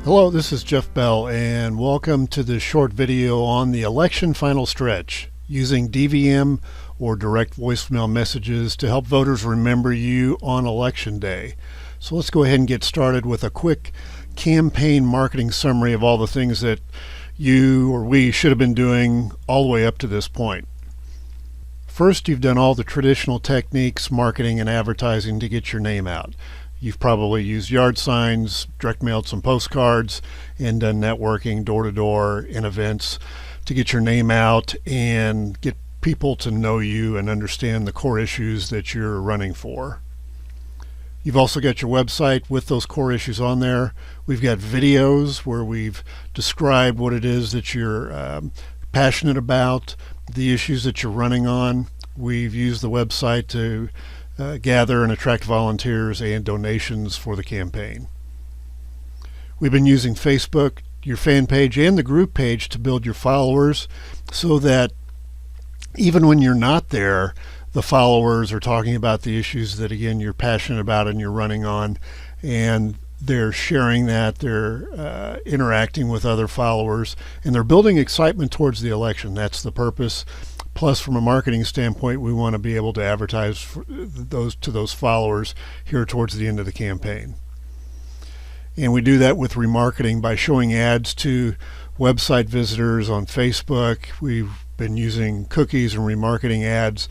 Hello, this is Jeff Bell, and welcome to this short video on the election final stretch using DVM or direct voicemail messages to help voters remember you on election day. So let's go ahead and get started with a quick campaign marketing summary of all the things that you or we should have been doing all the way up to this point. First, you've done all the traditional techniques, marketing and advertising to get your name out. You've probably used yard signs, direct mailed some postcards, and done networking door-to-door in events to get your name out and get people to know you and understand the core issues that you're running for. You've also got your website with those core issues on there. We've got videos where we've described what it is that you're passionate about, the issues that you're running on. We've used the website to gather and attract volunteers and donations for the campaign. We've been using Facebook, your fan page, and the group page to build your followers so that even when you're not there, the followers are talking about the issues that, again, you're passionate about and you're running on, and they're sharing that, they're interacting with other followers, and they're building excitement towards the election. That's the purpose. Plus, from a marketing standpoint, we want to be able to advertise to those followers here towards the end of the campaign. And we do that with remarketing by showing ads to website visitors on Facebook. We've been using cookies and remarketing ads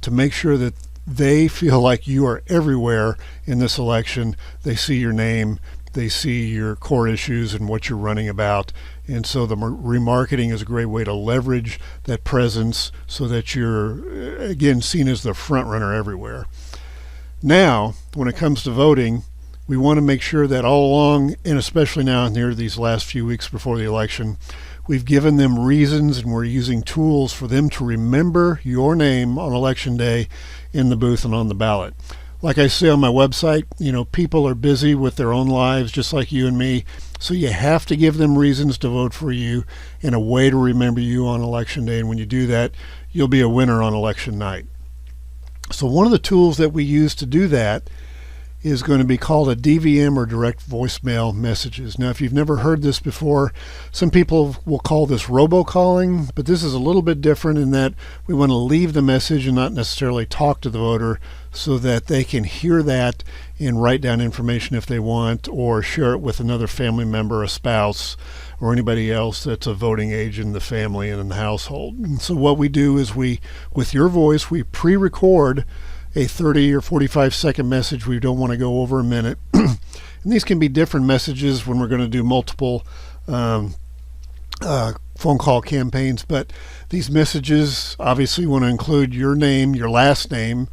to make sure that they feel like you are everywhere in this election. They see your name, they see your core issues and what you're running about. And so the remarketing is a great way to leverage that presence so that you're, again, seen as the front runner everywhere. Now, when it comes to voting, we want to make sure that all along, and especially now near these last few weeks before the election, we've given them reasons and we're using tools for them to remember your name on election day in the booth and on the ballot. Like I say on my website, people are busy with their own lives just like you and me, so you have to give them reasons to vote for you and a way to remember you on election day. And when you do that, you'll be a winner on election night. So one of the tools that we use to do that is going to be called a DVM or direct voicemail messages. Now, if you've never heard this before, some people will call this robocalling, but this is a little bit different in that we want to leave the message and not necessarily talk to the voter so that they can hear that and write down information if they want, or share it with another family member, a spouse, or anybody else that's a voting age in the family and in the household. And so what we do is with your voice, we pre-record a 30 or 45-second message. We don't want to go over a minute. And these can be different messages when we're going to do multiple phone call campaigns, but these messages obviously want to include your name, your last name,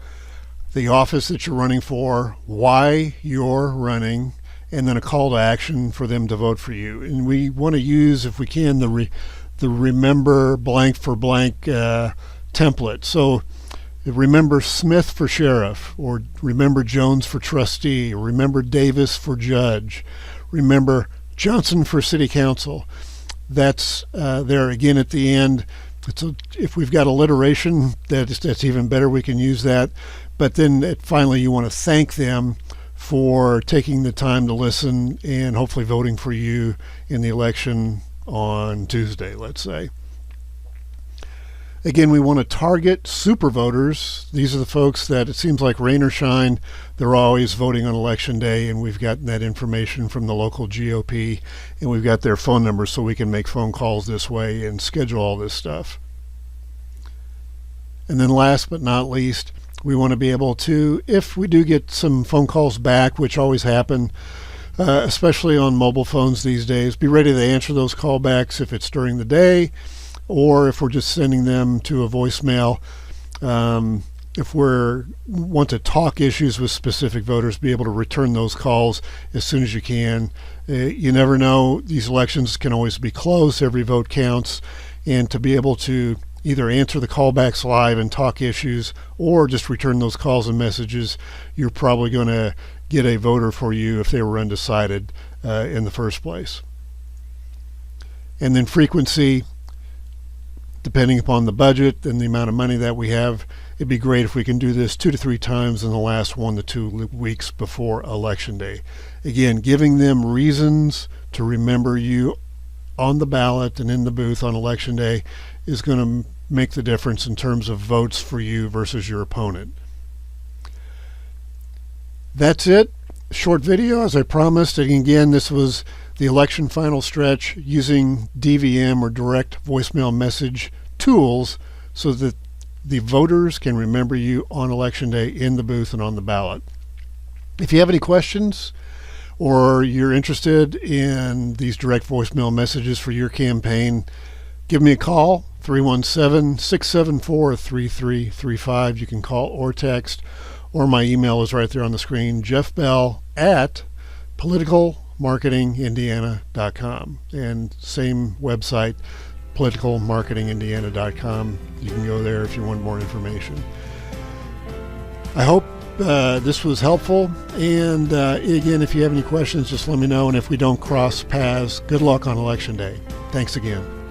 the office that you're running for, why you're running, and then a call to action for them to vote for you. And we want to use, if we can, the remember blank for blank template. So remember Smith for sheriff, or remember Jones for trustee, or remember Davis for judge, remember Johnson for city council. That's there again at the end. If we've got alliteration, that's even better. We can use that. But then finally, you want to thank them for taking the time to listen and hopefully voting for you in the election on Tuesday, let's say. Again, we want to target super voters. These are the folks that it seems like rain or shine, they're always voting on election day, and we've gotten that information from the local GOP, and we've got their phone numbers so we can make phone calls this way and schedule all this stuff. And then last but not least, we want to be able to, if we do get some phone calls back, which always happen, especially on mobile phones these days, be ready to answer those callbacks if it's during the day, or if we're just sending them to a voicemail. If we want to talk issues with specific voters, be able to return those calls as soon as you can. You never know, these elections can always be close, every vote counts, and to be able to either answer the callbacks live and talk issues, or just return those calls and messages, you're probably going to get a voter for you if they were undecided in the first place. And then frequency, depending upon the budget and the amount of money that we have, it'd be great if we can do this 2 to 3 times in the last 1 to 2 weeks before Election Day. Again, giving them reasons to remember you on the ballot and in the booth on election day is going to make the difference in terms of votes for you versus your opponent. That's it. Short video, as I promised. And again, this was the election final stretch using DVM or direct voicemail message tools so that the voters can remember you on election day in the booth and on the ballot. If you have any questions or you're interested in these direct voicemail messages for your campaign, give me a call, 317-674-3335. You can call or text, or my email is right there on the screen, jeffbell@politicalmarketingindiana.com, and same website, politicalmarketingindiana.com. You can go there if you want more information. I hope this was helpful, and again, if you have any questions, just let me know, and if we don't cross paths, good luck on election day. Thanks again.